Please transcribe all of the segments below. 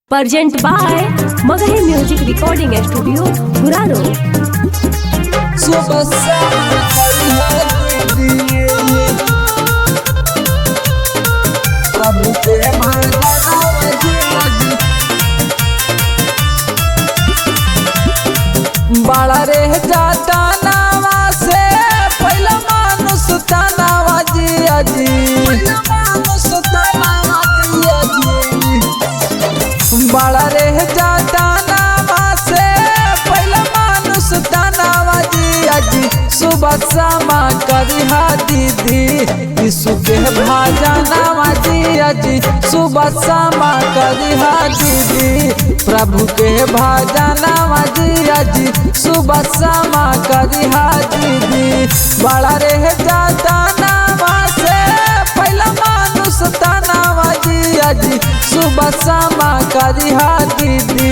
Present by Magahi Music Recording Studio, Guraro. बड़ा रे जाता नावा से पहला मानुस तनावा जिया जी बड़ा रे जाता नावा से पहला मानुस तनावा जिया जी सुबह शामा करिहा दीदी यीशु के भाजा नावा जिया जी सुबह शामा करिहा दीदी प्रभु के भाजा नावा जिया जी सुबह शामा करिहा दीदी बड़ा रे जाता नावा से पहला मानुस तनावा जिया जी सुबह शामा करिहा दीदी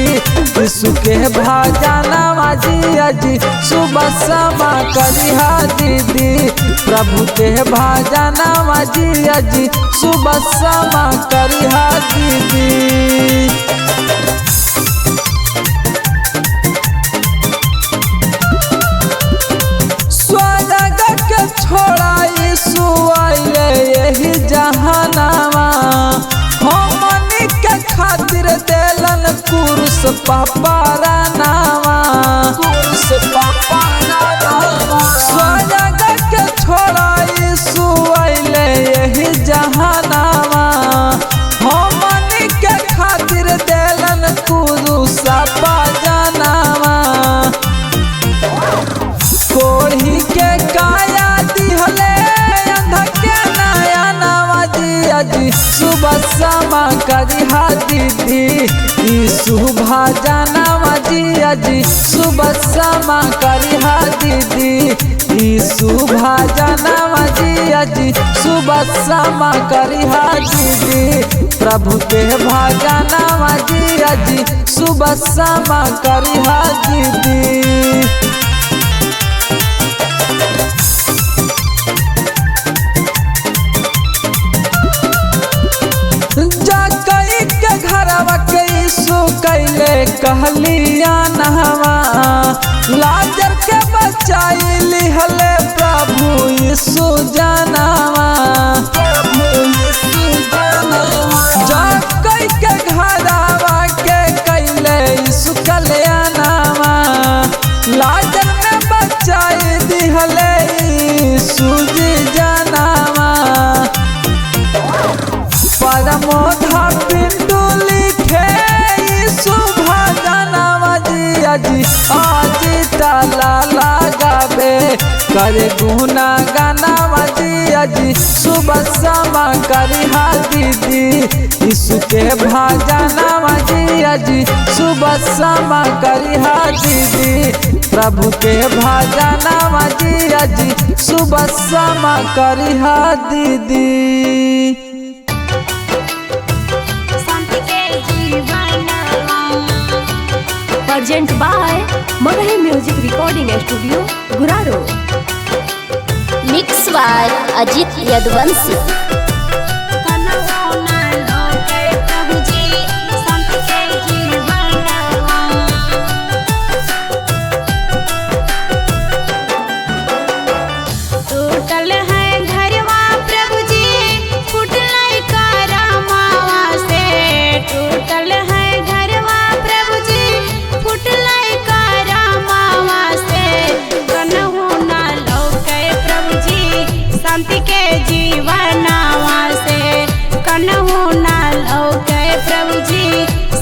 यीशु के भाजा नावा जिया जी सुबह शामा करिहा दीदी प्रभु के भाजा नावा जिया जी सुबह शामा करिहा दीदी। छोड़ा यीशु आइले यही जहानावा हमनी के खातिर देलन कुरुस पापारा नावा स्वर्ग के छोड़ा यीशु आइले यही जहानावा हमनी के खातिर देलन कुरुस पाजानावा कोढ़ी के काया जी सुबह शामा करिहा दीदी यीशु भाजा नावा जिया जी सुबह शामा करिहा दीदी यीशु भाजा नावा जिया जी सुबह शामा करिहा दीदी प्रभु के भाजा नावा जिया जी सुबह शामा करिहा दीदी। कैले कहलिया नहवा लाजर के बचाई लिहले प्रभु यीशु जनावा जा कई के घरावा के कैले यीशु कल्याणवा लाजर में बचाई दिहले यीशु जी जनावा परमोधा पिंडू जी आज ताला लगावे करे गुना गानावा जिया जी सुबह शामा करिहा दीदी यीशु के भाजा नावा जिया जी सुबह शामा करिहा दीदी प्रभु के भाजा नावा जिया जी सुबह शामा करिहा दीदी। Present by Magahi Music Recording Studio, Guraro. Mix by Ajit Yadvansi.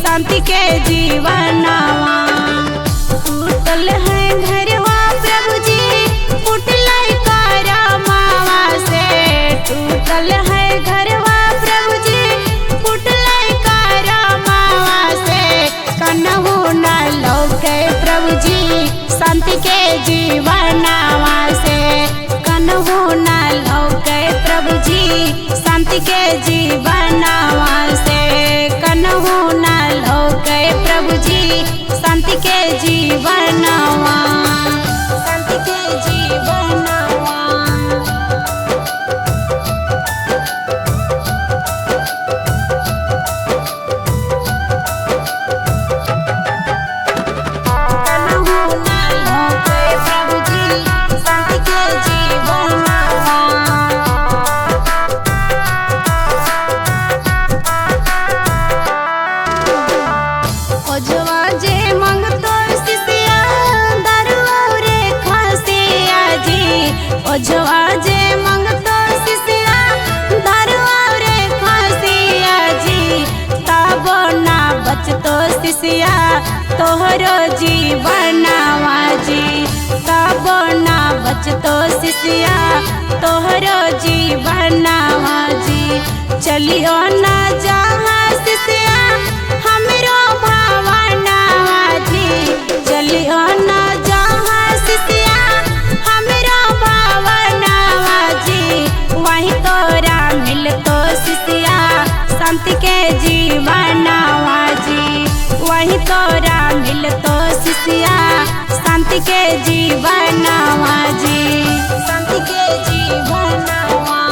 शांति के जीवनावा टूटल है घरवा प्रभु जी फुटल करमावा से टूटल है घरवा प्रभु जी फुटल करमावा से कन्हू न लौके प्रभु जी शांति के जीवनावा से कन्हू न लौके प्रभु जी शांति के जीवनावा से कन्हू न लौके बचतो शिष्या तोहरो जीवनवा जी, तबो ना बचतो शिष्या तोहरो जीवनवा जी। चलियो ना जहाँ शिष्या हमरो भावनवा जी, चलियो ना जहाँ शिष्या हमरो भावनवा जी। वहीं तोरा मिलतो शिष्या शांति के जीवनवा जी, वहीं तोरा मिलतो शिष्या शांति के जीवनवा जी, शांति के जीवनवा।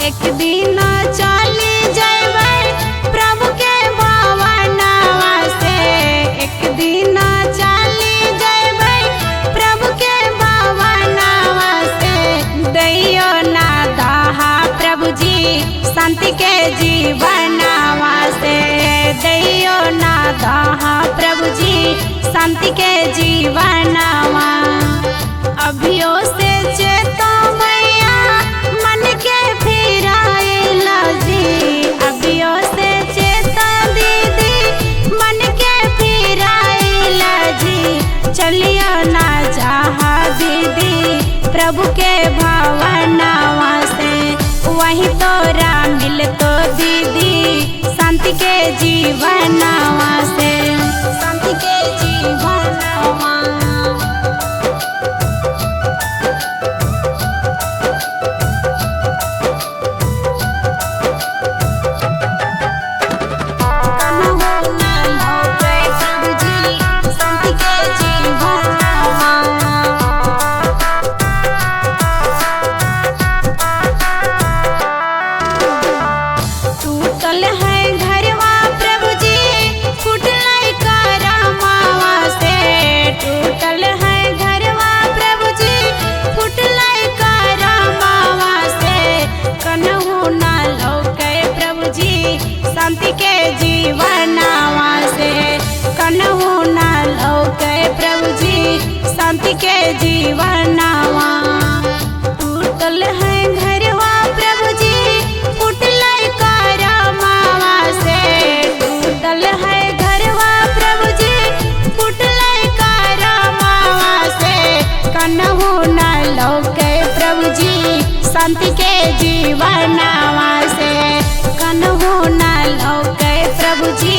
एक दिन चली जैबै प्रभु के भवनवा से, एक दिन चली जैबै प्रभु के भवनवा से। दैयो ना दहा प्रभु जी शांति के जीवनवा से, दैयो ना दहा प्रभु जी शांति के जीवनवा। अभियो से चेतो मैया मन के फिराइला जी, अभियो से चेता दीदी मन के फिराइला जी। चलियो ना जहा दीदी प्रभु के भवनवा से, वहीं तोरा मिलतो दीदी शांति के जीवनवा से, शांति के जीवनवा। टूटल है घरवा प्रभु जी फुटलाई करमावा से, टूटल है घरवा प्रभु जी फुटलाई करमावा से। कन्हू ना लौके प्रभु जी शांति के जीवनवा से, कन्हू ना लौके प्रभु जी शांति के जीवनवा। टूटल है घरवा प्रभु जी फुटलाई करमावा से, टूटल है घरवा प्रभु जी फुटलाई करमावा से। कन्हू ना लौके प्रभु जी शांति के जीवनवा से, कन्हू ना लौके प्रभु जी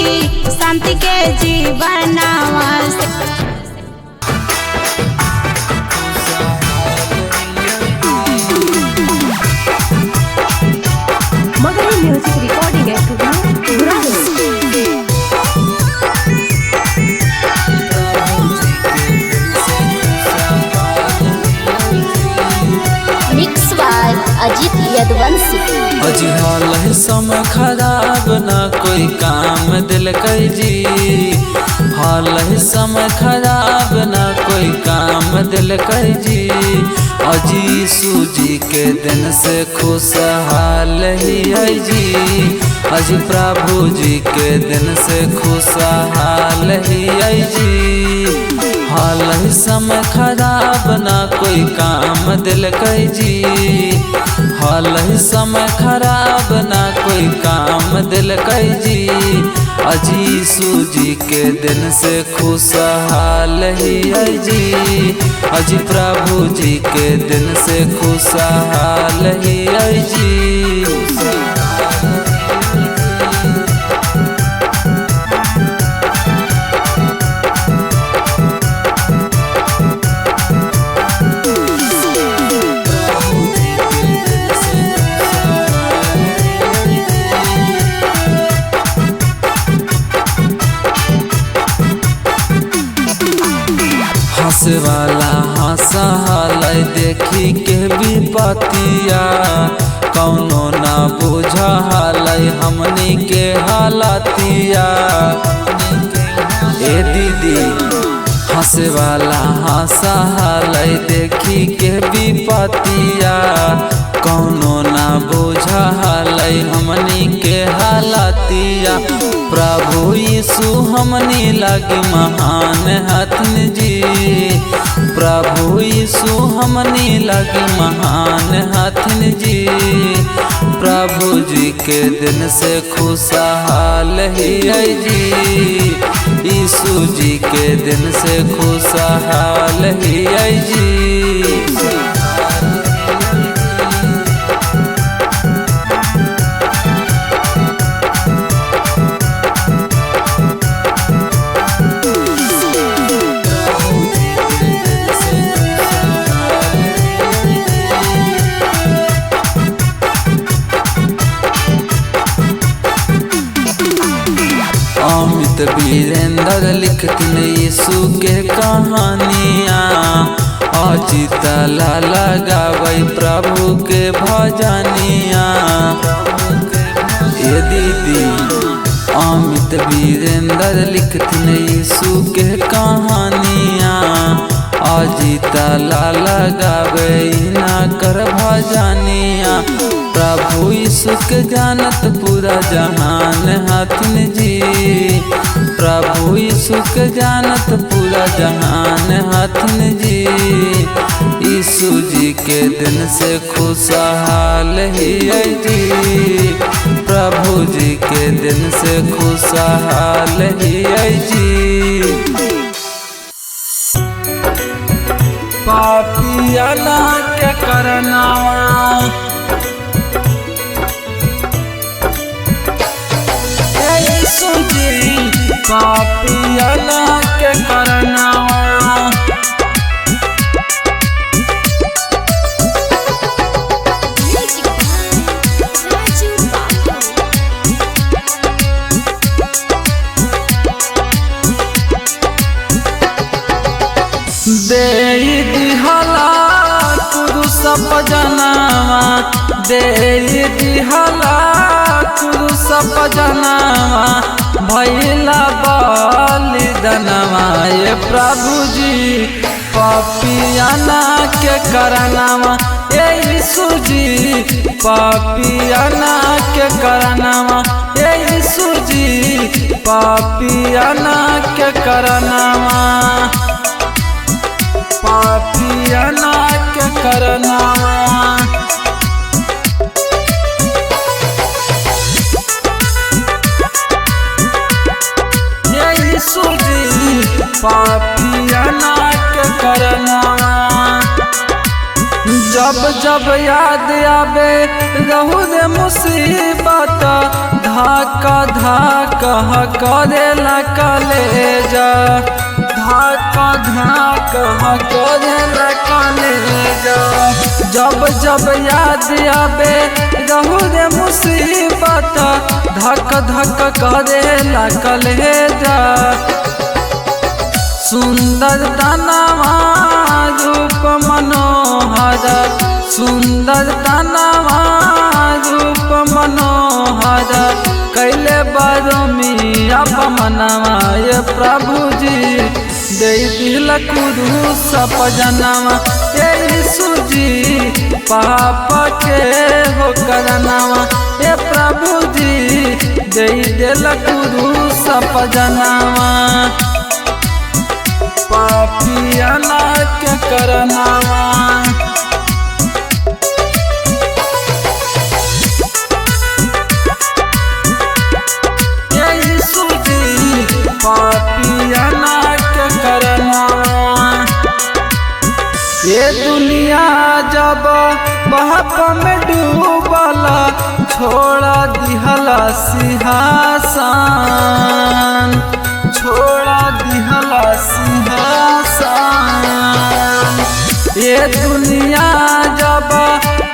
शांति के जीवनवा से। Magahi music recording studio Guraro. Mix by Ajit Yaduvanshi. अजी हाल है समय खराब ना कोई काम दिल कर जी, हाल है समय खराब ना कोई काम दिल कर जी। अजी सूजी के दिन से खुशहाल ही है जी, अजी प्रभु जी के दिन से खुशहाल ही है जी। हाल है समय खराब ना कोई काम दिल कर जी, हाल है समय खराब ना कोई काम दिल कर जी। अजी सूजी के दिन से खुशहाल ही है जी, अजी प्रभु जी के दिन से खुशहाल ही है जी। हंसे वाला हंसहाल देखी के विपतिया, कौनो ना बुझाल हमनी के हालतिया। ए दीदी हंसे वाला हंसलै देखी के विपतिया कौनो ना बुझलै हमनी के हालतिया। प्रभु यीशु हमनी लगी महान हथिन जी, प्रभु यीशु हमनी लगी महान हथिन जी। प्रभु जी के दिन से खुशहाल ही जी, यीशु जी के दिन से खुशहाल ही जी। अमित वीरेंद्र लिखतिन यीशु के कहानियाँ, अजित लाला गावै प्रभु के भजनिया। ये दीदी अमित वीरेंद्र लिखतिन यीशु के कहानियाँ, अजित लाला गावै ना कर भजनिया। प्रभु यीशु के जानत पूरा जहान हथिन जी, प्रभु यीशु के जानत पूरा जहान हथिन जी। यीशु जी के दिन से खुशहाल ही जी, प्रभु जी के दिन से खुशहाल ही जी। पापिया ना के करना पापिया ना के करना। दे दिहला पुरुष पजनावा, दे दिहला पुरुष पजनावा, भैला बलिदानवा। ये प्रभु जी पापिया ना के करनावा, ये यीशु जी पापिया ना के करनावा, ये यीशु जी पापिया ना के करनावा, पापिया ना के करनावा। यीशु जी पापिया ना के करना। जब जब याद आवे रहू रे मुसीबत, धाका धाका करेला कलेजा, धाका धाका करेला कलेजा। जब जब याद आवे रहू रे मुसीबत, धक धक करेला कलेजा। सुंदर तनवा रूप मनोहर, सुंदर तनवा रूप मनोहर, कैले बरमी अपमनवा। ये प्रभु जी दे दिल क्रूस पजनवा, ये यीशु जी पाप के हो करनवा। ये प्रभु जी दे दिल क्रूस पजनवा, पापिया ना के करनावा। ये यीशु जी पापिया ना के करनावा। ये दुनिया जब पाप में डूबला, छोड़ा दिहला सिंहासन, छोड़ा दिहला सिंहासन। ये दुनिया जब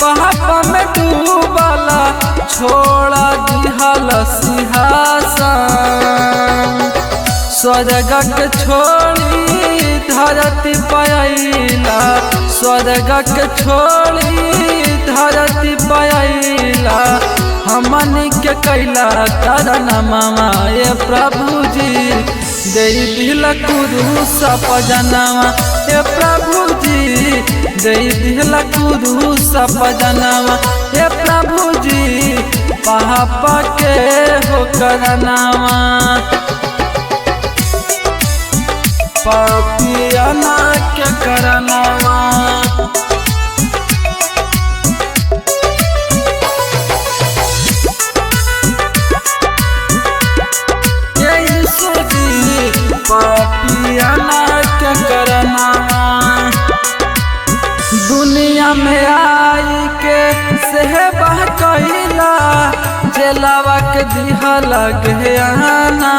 पाप में डूबला, छोड़ा दिहला सिंहासन। स्वर्ग के छोड़ी धरती पायला, स्वर्ग के छोड़ी धरती पायला। हमनी के कैला करना मामा, ये प्रभु जी दे दिल कुरूस पजनवा हे प्रभु जी, दे दिल कुरूस पजनवा हे प्रभु जी, पापा के हो करनवा पापियाना के करनवा। पापियाना के करना दुनिया में आई के सेहबा कहिला, जेलावा के दिहा लगे आना,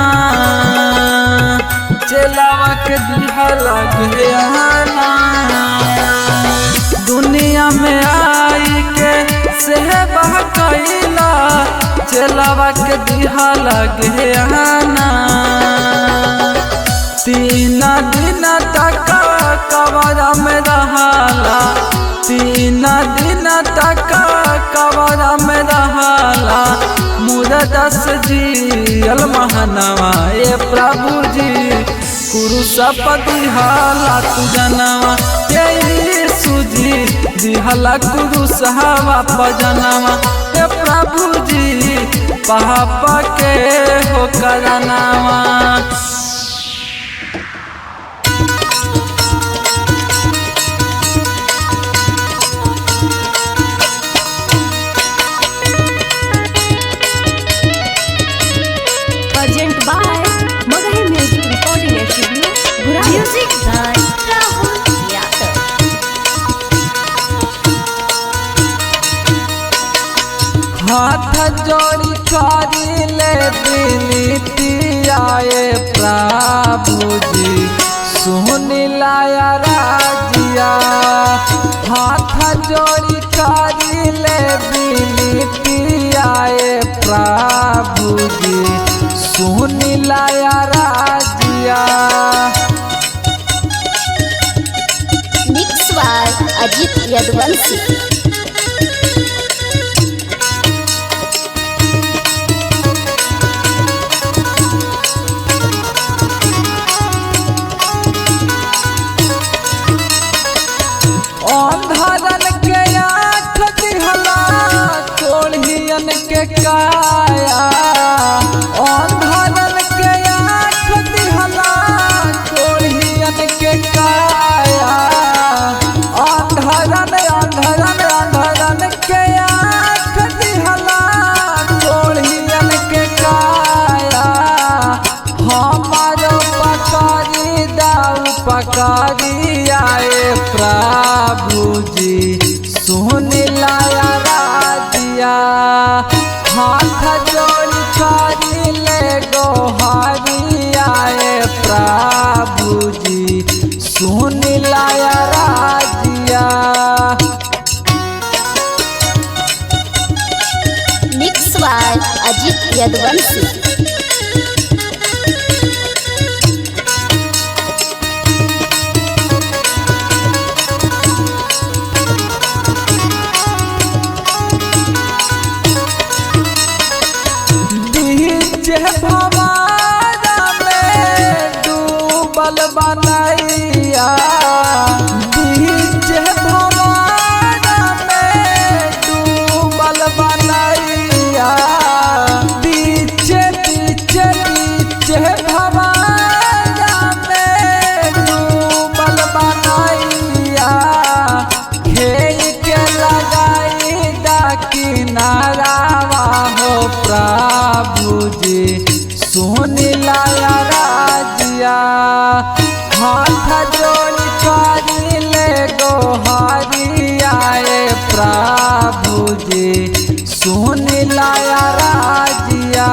जेलावा के दिहा लगे आना। दुनिया में आई के सेहबा कहिला, जेलावा के दिहा लगे आना। 3 दिन तक कब्र में रहाला, 3 दिन तक कब्र में रहाला, मुर्दस जियल महनवा ए प्रभु जी, कुरूस दिहाला तू जनवा ए यीशु जी, दिहाला कुरूस हवा पजनवा ए प्रभु जी, पापा के हो करनवा। Present by Magahi Music Recording Studio, Guraro. Music by Rahul Yadav. हाथ जोड़ी करी ले विनती आए प्रभु जी, सुन लाया राजिया। हाथ जोड़ी करी ले विनती आए प्रभु जी, सुन लाया राजिया। Mix by Ajit Yadvansi. अंधरन के आँख दिहला, कोढ़ियन के काया। अंधरन के आँख दिहला, कोढ़ियन के काया। अंधरन अंधरन अंधरन के आँख दिहला, कोढ़ियन के काया। हमारो पकारी दाऊ पकारी आए प्रभु जी, सुन लाया राजिया। हाथ जोड़ी करी ले गोहारी आए प्रभु जी, सुन लाया राजिया। Mix by Ajit Yadvansi. Bhawara में डूबल बनैया, बीच भवारा में डूबल बनैया। बीच बीच बीच भवारा में डूबल बनैया, खेल के लगाई दा किनारावा हो प्रभु जी, सुन लाया राजिया। हाथ जोड़ी करी ले गोहारी आए प्रभु जी, सुन लाया राजिया।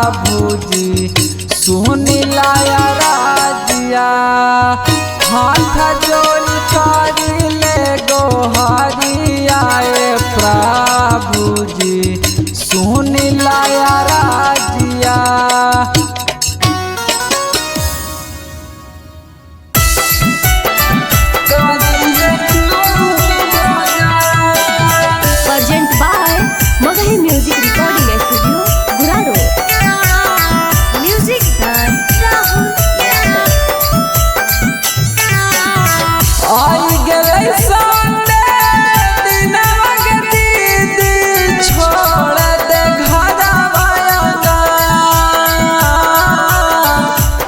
प्रभु जी सुनी लाया राजिया हाथ जोड़ करी ले गोहरिया प्रभु जी सुनी लाया राजिया। Present by Magahi Music Recording Studio, Guraro. Music by Rahul Yadav. आई गए संडे दिनवा के दीदी छोड़ दे घरवा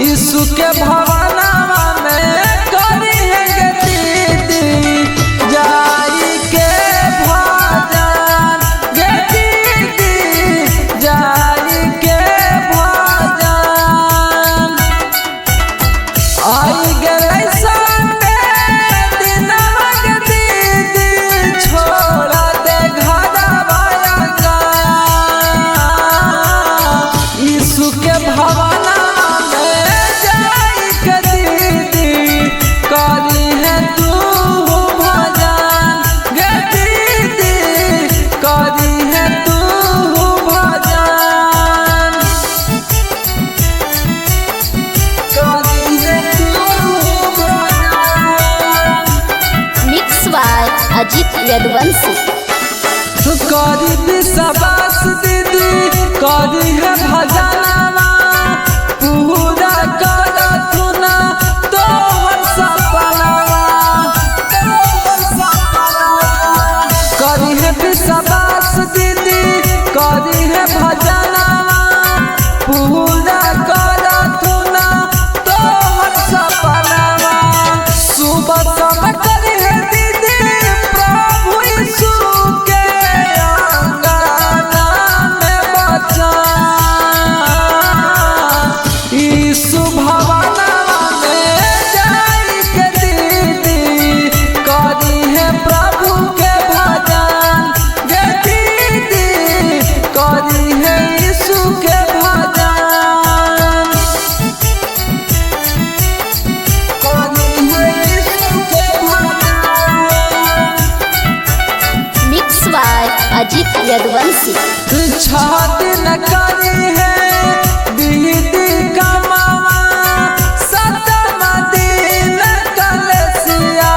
यीशु के भवनवा में करी है गे दीदी जाई के भजन गे दीदी जाई के भजन। आई गए संडे दिनवा के दीदी छोड़ दे घरवा यीशु के भवनवा में जाई के दीदी करी है तू भजन गे दीदी करी है तू भजन करी है तू भजन। Mix by Ajit Yadvansi. करी विश्वास दीदी करी है भजनवा पूरा कर तू ना तोहर सपनवा करी है विश्वास दीदी करी है भजनवा पूरा कर तू ना तोहर सपनवा। सुबह समय करी है दीदी प्रभु यीशु के अंगना में बचन यीशु भवनवा में जाई के दीदी करी है प्रभु के भजन गे दीदी करी है यीशु के भजन करी है यीशु के भजन। Mix by Ajit Yadvansi. छाती न करी है दीदी कमावा सतमा दिन कलसिया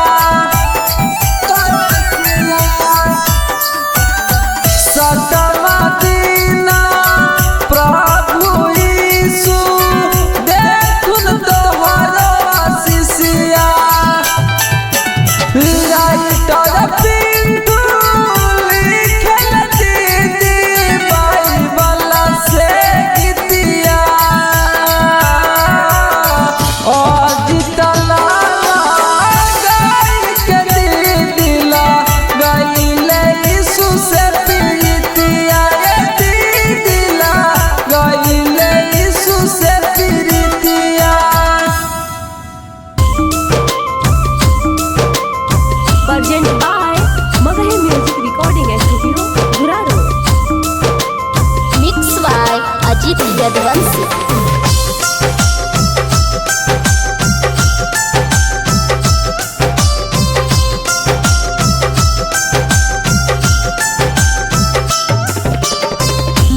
सतमा दिन प्रभु यीशु देखुन तोहरो आशीषिया। राइटर पिंटू लिखल दीदी बाइबल से गीतिया अजित लाला गाई के दीदी ला गईले यीशु से प्रीतिया दीदी ला गईले यीशु से प्रीतिया। Present by Magahi Music Recording Studio, Guraro. Mix by Ajit Yadvansi.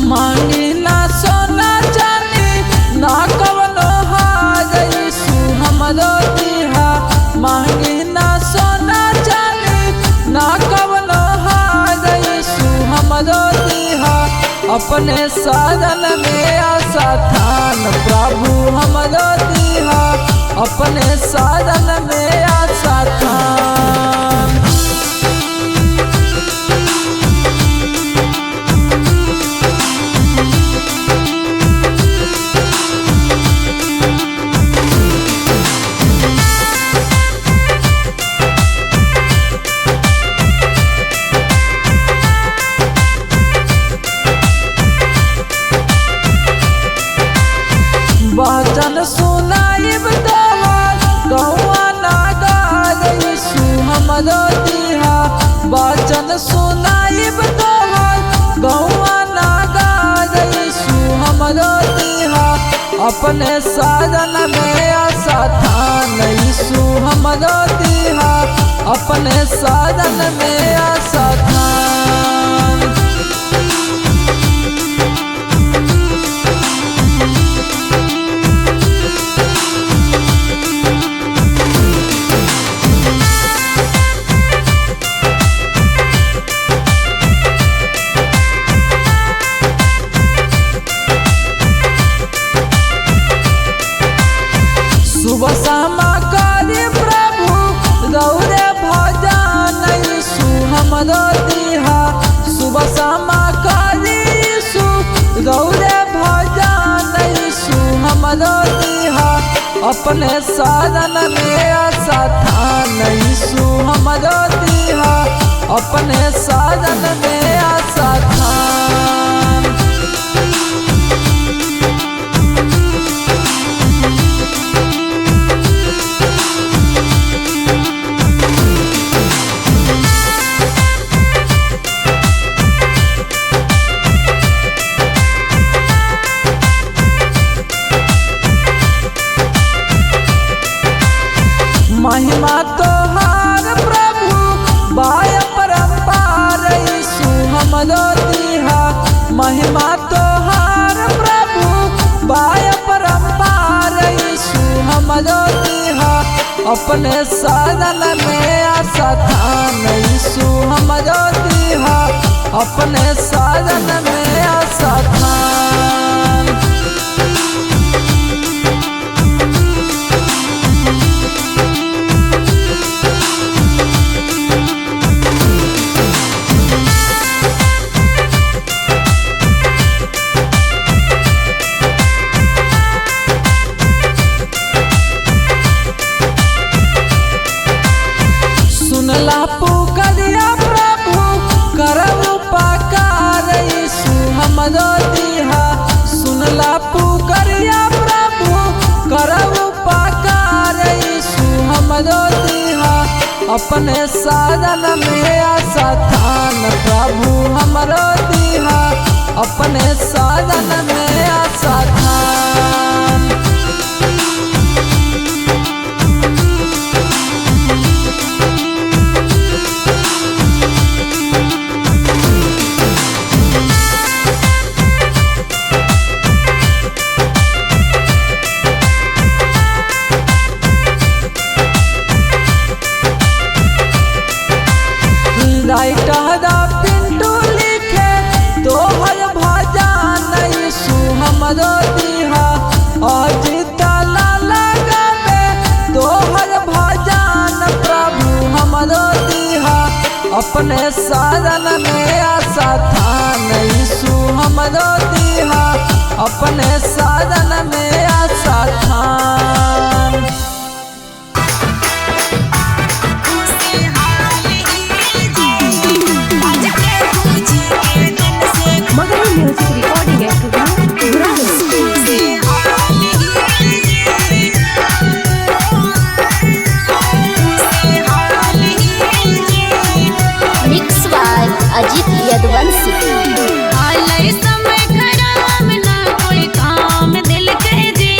मांगी ना सोना चांदी ना कवनो हार यीशु हमरो दिहा मांगी ना सोना चांदी ना कवनो हार यीशु हमरो दिहा अपने साधन में आशा थान प्रभु हमरो दिहा अपने साधन में आशा थान। वचन सुनाइब तोहर गौआ नगर में आशा थान यीशु हमरो दीहा अपने साधन में आशा थान। सुबह शाम करी प्रभु गौरे भजन यीशु हमरो दीहा सुबह शाम करी यीशु गौरे भजन यीशु हमरो दीहा अपने साधन में आशा थान यीशु हमरो दीहा अपने साधन में आशा थान। महिमा तोहार प्रभु बाय परम्पार यीशु हमरो दीहा महिमा तोहार प्रभु बाय परम्पार यीशु हमरो दीहा अपने साधन में आशा थान यीशु हमरो दीहा अपने साधन में आशा थान। सुनला पुकरिया प्रभु करब उपकार यीशु हमरो दीहा सुनला पुकरिया प्रभु करब उपकार यीशु हमरो दीहा अपने साधन में आशा थान प्रभु हमरो दीहा अपने साधन में आशा थान। राइटर पिंटू लिखे तोहर भजन यीशु हमरो दीहा अजित लगावे तोहर भजन प्रभु हमरो दीहा अपने साधन में आशा थान यीशु हमरो दीहा अपने साधन में आशा थान। Magahi music recording studio Guraro. Mix by Ajit Yaduvanshi. समय खराब ना कोई काम दिल के जी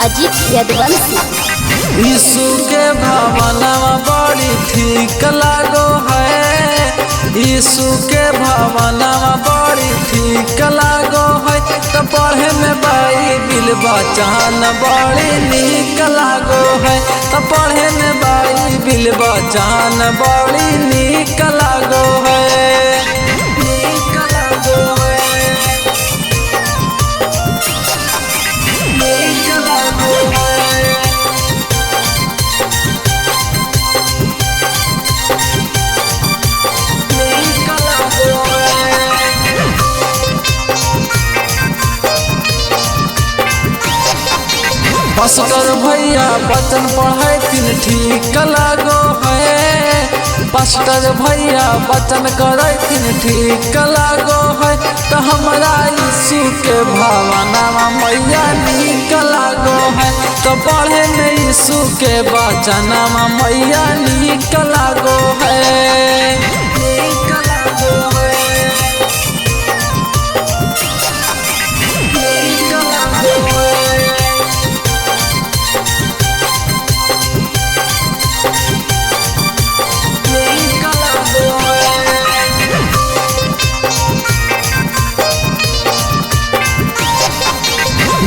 अजीत यदुवंशी। यीशु के भवनवा बड़ी ठीक लागो है, यीशु के भवनवा बड़ी ठीक लागो है। तो पढ़े में बाइबिल वचन बड़ी नीक लागो है, तो पढ़े में बाइबिल वचन बड़ी नीक लागो है, नीक लागो है, नीक लागो है। पास्टर भैया वचन पढ़े तीन ठीक लागो है, पास्टर भैया वचन करे तीन ठीक लागो है। तो हमारा यीशु के भावनावा मैया नीक लागो है, तो पढ़े में यीशु के वचनवा मैया नीक लागो है, नीक लागो है, नीक लागो है।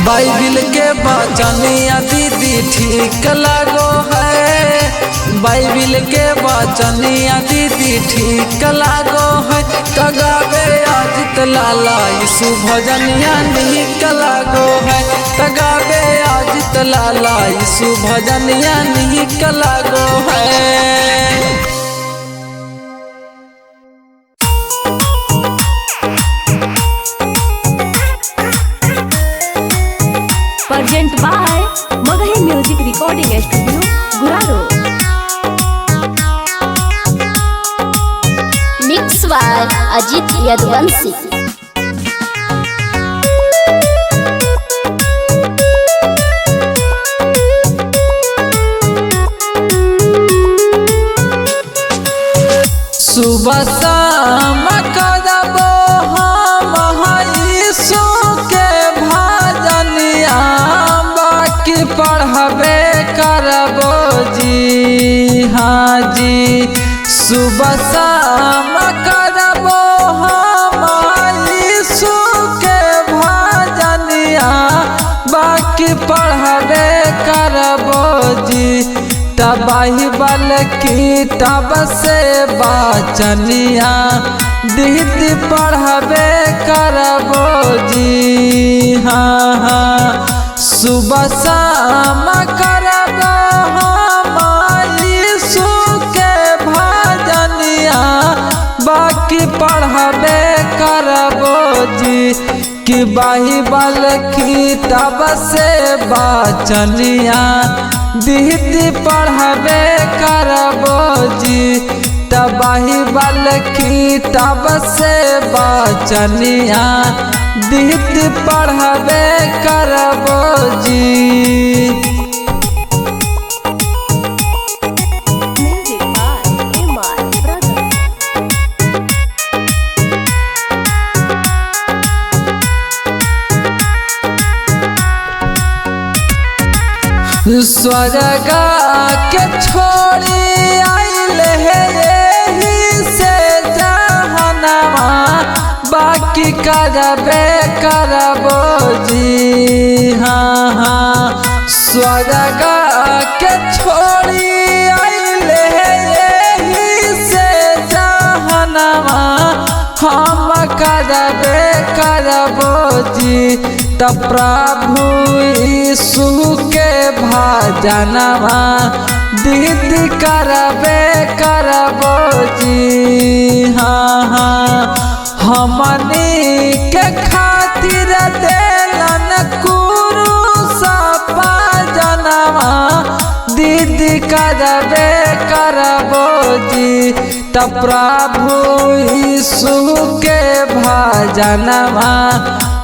बाइबिल के वचनिया दीदी ठीक लागो है, बाइबिल के वचनिया दीदी ठीक लागो है। तो गावे अजित लाला यीशु भजनिया नीक लागो है, तो गावे अजित लाला यीशु भजनिया नीक लागो है। Present by Magahi music recording studio Guraro. Mix by Ajit Yaduvanshi. सुबह शाम करबो हम यीशु के भजनिया, बाकी पढ़बे करबो जी, हाँ जी। सुबह शाम करबो हम यीशु के भजनिया, बाकी पढ़बे करबो जी। बाइबिल किताब से वचनिया दीदी पढ़बे करबो जी, हाँ हाँ। सुबह शाम करबो हम यीशु के भजनिया, बाकी पढ़बे करबो जी। कि बाइबिल किताब से वचनिया दीदी पढ़बे करबो जी। तब बाइबिल किताब से वचनिया दीदी पढ़बे करबो जी। Music by MR brother. स्वर्ग के छोड़ी आइल है यही से जहनवा, बाकी करबे करबो जी, हाँ हाँ। स्वर्ग के छोड़ी आइल है यही से जहनवा, हम करबे करबो जी। तब प्रभु यीशु के भजनवा दीदी करबे करबो जी, हाँ हाँ। हमनी के खातिर देलन कुरूस भजनवा दीदी करबे करबो जी। तब प्रभु यीशु के भजनवा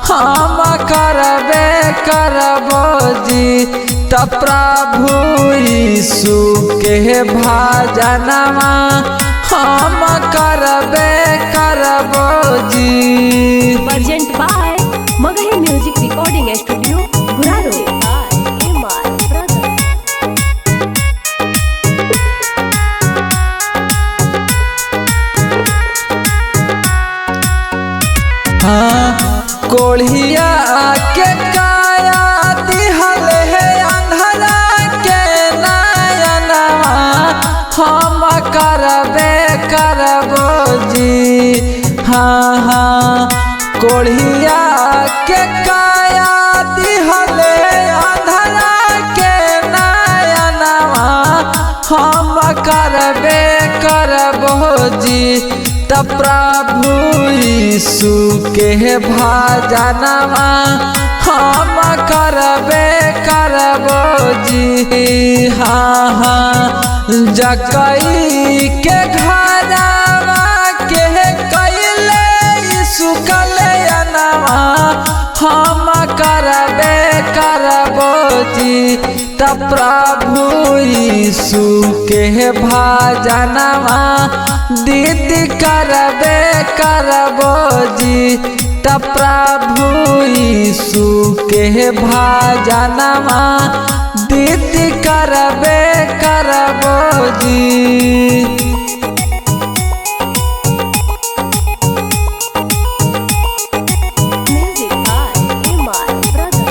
हम करबे करबो जी। तब प्रभु यीशु के भजनवा हम करबे करबो जी। Present by Magahi music recording studio Guraro. हाँ कोढ़िया के काया दिहल है अंधरा के नयनवा हम करबे करबो जी। हाँ हाँ कोढ़िया के काया दिहल अंधरा के नयनवा हम करबे करबो जी। तब प्रभु यीशु के भजनवा हम करबे करबो जी। हाँ हाँ जकई के घरवा के कैले यीशु कल्याणवा हम करबे करबो जी। तब प्रभु यीशु के भजनवा दीदी करबे करबो जी। तब प्रभु यीशु के भजनवा दीदी करबे करबो जी। Music by Imar Brother.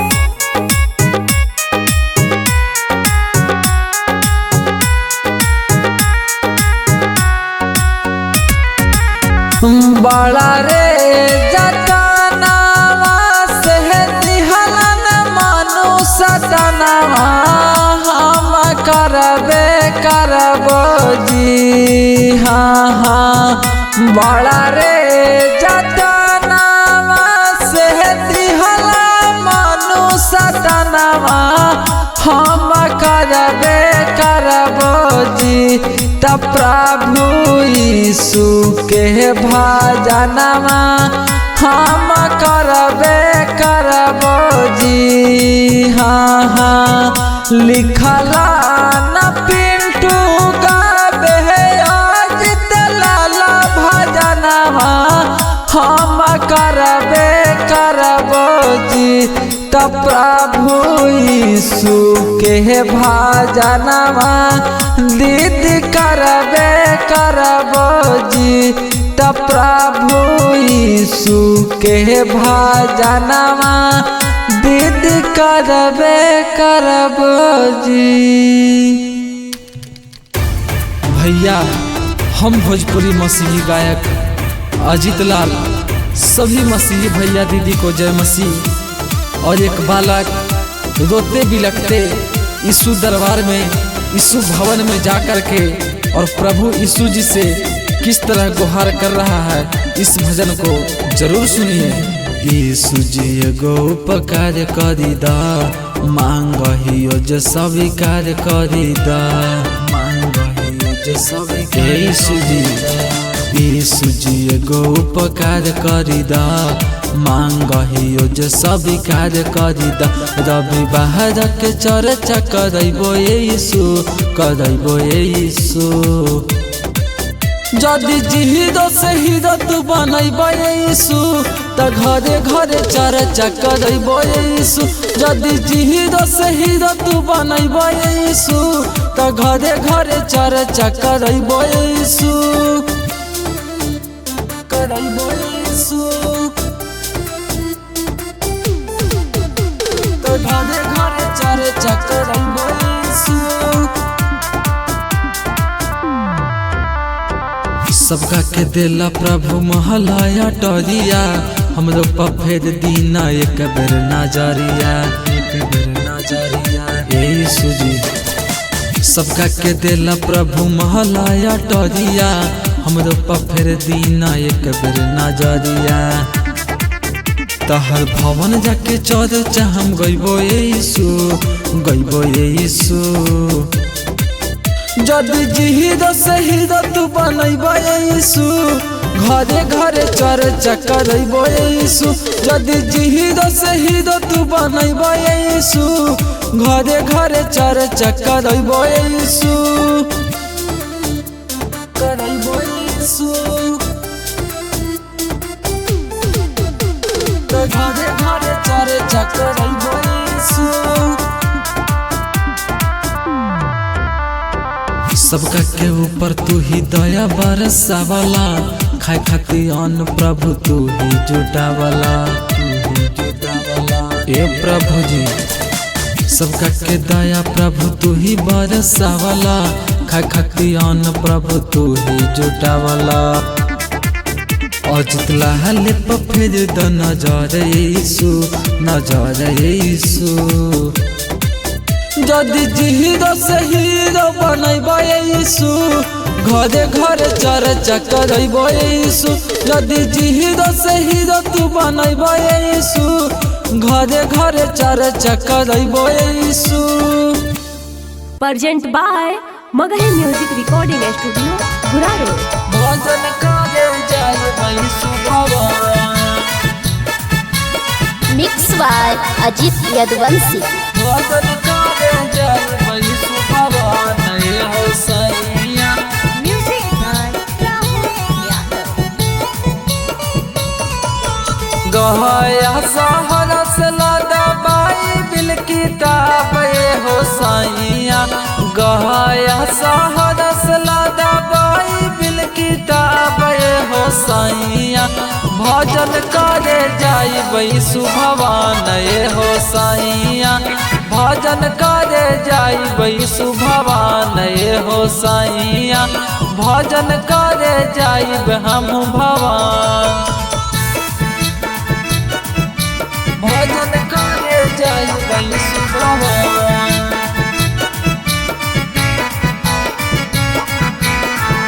बड़ा रे जतनावा से दिहलन मनुष्य तनवा हम करबे करबो जी। हाँ हाँ बड़ा रे जतनावा से दिहलन मनुष्य तनवा हम करबे करबो जी। तब प्रभु यीशु के भजनवा हम करबे करबो जी। हाँ हाँ लिखला न पिंटू गाबे अजित लाला भजनवा हम करबे करबो जी। तब प्रभु यीशु के भजनवा दीदी करबे करबो जी। तब प्रभु यीशु के भजनवा दीदी करबे करबो जी। भैया हम भोजपुरी मसीही गायक अजित लाल सभी मसीही भैया दीदी को जय मसीह। और एक बालक रोते बिलखते यीशु दरबार में यीशु भवन में जाकर के और प्रभु यीशु जी से किस तरह गुहार कर रहा है, इस भजन को जरूर सुनिए। यीशु जी एगो उपकार करी दा मांगहियो जे स्वीकार करी दा मांगहियो जे स्वीकार। यीशु जी एगो उपकार करी दा मांगहियो जे स्वीकार करी दा। रवि बाहर के चर्चा करबो यीशु करबो यीशु। जदि जीरो से हीरो तू बनैबो यीशु त घरे घरे चर्चा करबो यीशु। जदि जीरो से हीरो तू बनैबो यीशु त घरे घरे चर्चा करबो यीशु करबो यीशु। तो घरे घरे चर्चा करबो यीशु। सबका के देला प्रभु महलाया टरिया हमरो पर फेर दीना एक बेर नजरिया एक बेर नजरिया। यीशु जी सबका के देला प्रभु महलाया टरिया हमरो पर फेर दीना एक बेर नजरिया। तहर भवन जाके चर्चा हम गइबो यीशु गइबो यीशु। जदि जीरो से हीरो तू बनैबो यीशु घरे घरे चर्चा करबो यीशु। जदि जीरो से हीरो तू बनैबो यीशु घरे घरे चर्चा करबो यीशु करबो यीशु। तो घरे घरे चर्चा करबो यीशु। सबका के ऊपर तू ही दया बरसावला खाए खाती अन्न प्रभु तू ही जुटावला, ए प्रभु जी सबका के दया प्रभु तू ही बरसावला, खाए खाती अन्न प्रभु तू ही जुटावला। अजितला हले पर फिर द नजर यीशु, नजर यीशु जदि हीरो से हीरो बनैबा यीशु, घरे घरे चर्चा करैबा यीशु। जदि हीरो से हीरो तू बनैबा यीशु, घरे घरे चर्चा करैबा Yeshu. Present by Magahi music recording studio Guraro. भजन करे जाय यीशु भगवान, मिक्स बाय अजीत यदुवंशी। भजन करे जाय यीशु भगवान, ये हो सैया म्यूजिक बाय राहुल यादव। गया सहरा से लादा बाइबिल किताब, ये हो सैया गया सहरा से लादा बाइबिल किताब, ये हो सैया भजन करे जाइबै सुभवान, ये हो सैया भजन करे जाइबै सुभवान, ये हो सैया भजन करे जाइब हम भवान। भजन करे जाइबै सुभवान,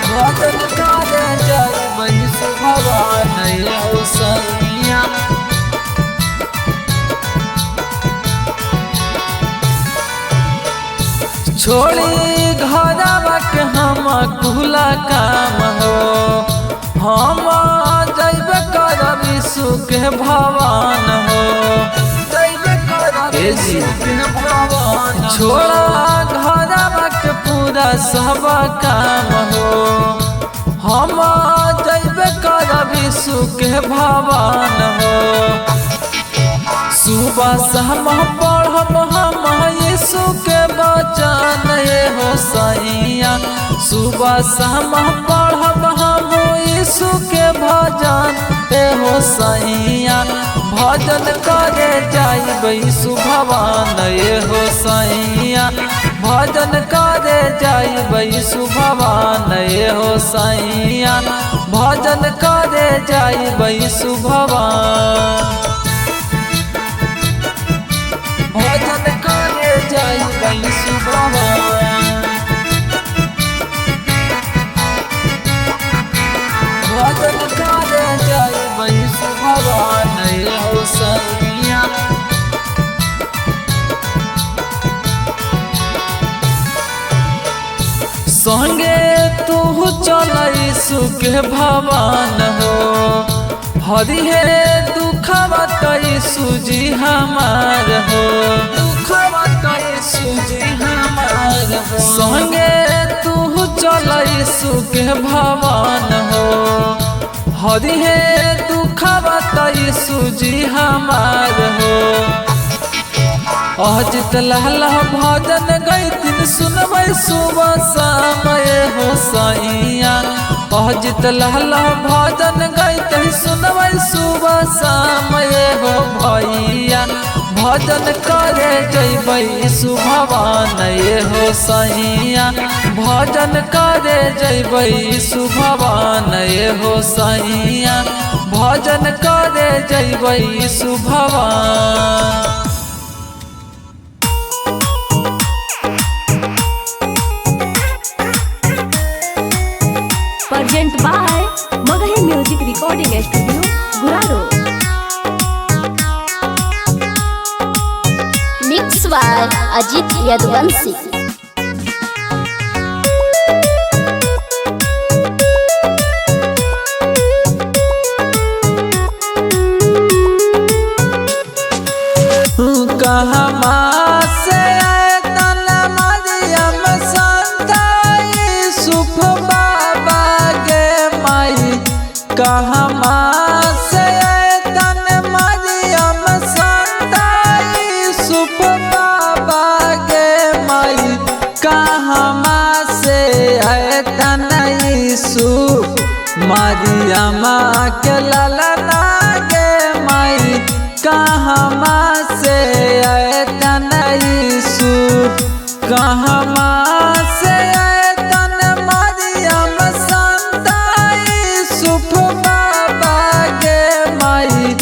भजन करे जाइबै सुभवान, ये हो सैया। छोड़ी घरवा के हम कुला काम हो, हम जैबे करब यीशु के भवन हो, जैबे करब यीशु के भवन। छोड़ा घरवा के पूरा सब काम हो, हम जैबे करब यीशु के भवन हो। सुबह शाम पढ़ब हम यीशु के वचन, ये हो सैया सुबह शाम पढ़ब हम यीशु के भजन, ये हो सैया भजन करे जाइबै सुभवान, ये हो सैया भजन करे जाइबै सुभवान, ये हो सैया भजन करे जाइबै सुभवान। भजन करे जाइबै सुभवान, भजन करे जाइबै सुभवान, ये हो सैया। संगे तू चल यीशु के भवन हो, हरिहे दुखवा यीशु जी हमार हो, दुखवा यीशु जी हमार हो। संगे तू चल यीशु के भवन हो, हरिहे दुखवा यीशु जी हमार हो। अजित लाल भजन गैतिन सुनबै सुबह शाम, ये हो सैया अजित लाल भजन गैतिन सुनबै सुबह शाम, ये हो भैया भजन करे जइबै सुभवान, ये हो सैया भजन करे जइबै सुभवान, ये हो सैया भजन करे जइबै सुभवान। Present by Magahi music recording studio Guraro. Mix by Ajit Yaduvanshi. कहमा से तन मरियम संता यूसुफ बाबा गे माई, कहमा से तन मरियम संता यूसुफ बाबा गे माई, कहमा से तन यूसुफ मारियामा के ललना गे माई कहमा से आयतन यीशु कहमा से आयतन मारियम संता यूसुफ बाबा गे माई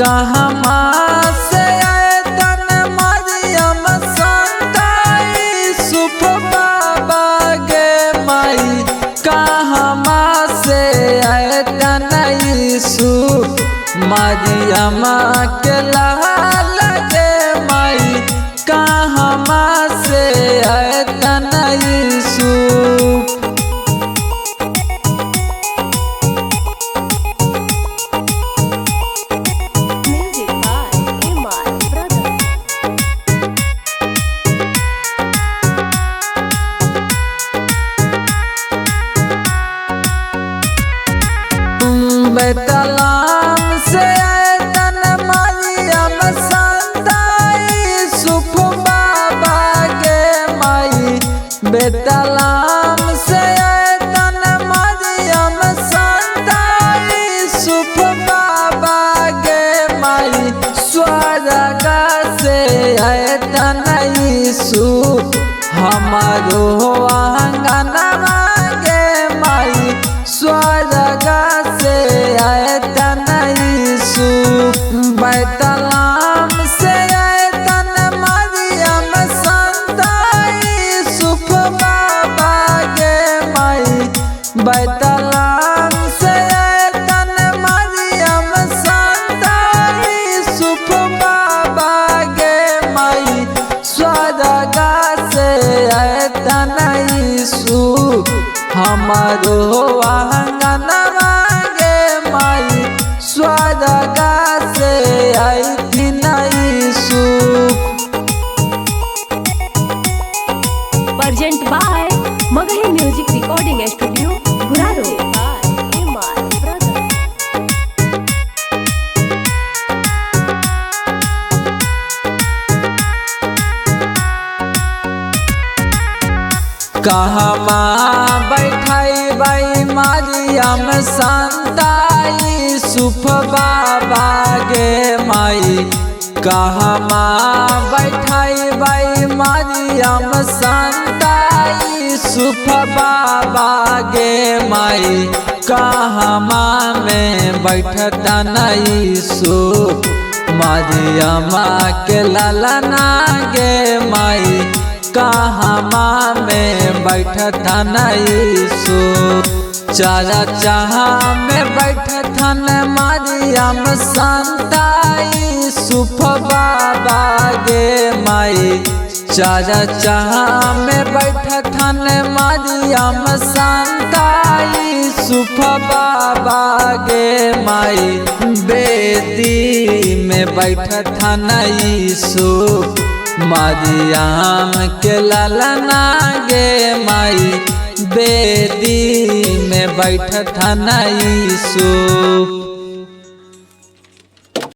कहमा से आयतन मारियम संता यूसुफ बाबा गे माई कहमा से आयतन यीशु मारियमा के लाल गे माई कहमा से आयतन यीशु। Music by Imar Brother. बेतलाम से आयतन मारियम संता यूसुफ बाबा गे माई बेतलाम से आयतन मारियम संता यूसुफ बाबा गे माई स्वर्ग से आयतन यीशु हमारो आंगनवा गे माई स्वर्ग से आयतन यीशु बेतलाम से आयतन मारियम संता यूसुफ बाबा गे माई बेतलाम से आयतन मारियम संता यूसुफ बाबा गे माई स्वर्ग से आयतन यीशु हमारो आंगनवा गे माई स्वर्ग से आयतन यीशु। Present by Magahi Music Recording Studio, Guraro. By Imar Brother. कहमा बैठाई बाई मारियम संता यूसुफ बाबा गे माई कहमा बैठाई बाई मारियम संता यूसुफ बाबा गे माई कहमा में बैठतन यीशु मारियमा के ललना गे माई कहमा में बैठतन यीशु चारा चाहा में बैठतन मारियम संता यूसुफ बाबा गे माई चारा चाहा में बैठतन मारियम संता यूसुफ बाबा गे माई बेदी में बैठतन यीशु मारियम के ललना गे माई बेदी में बैठतन यीशु।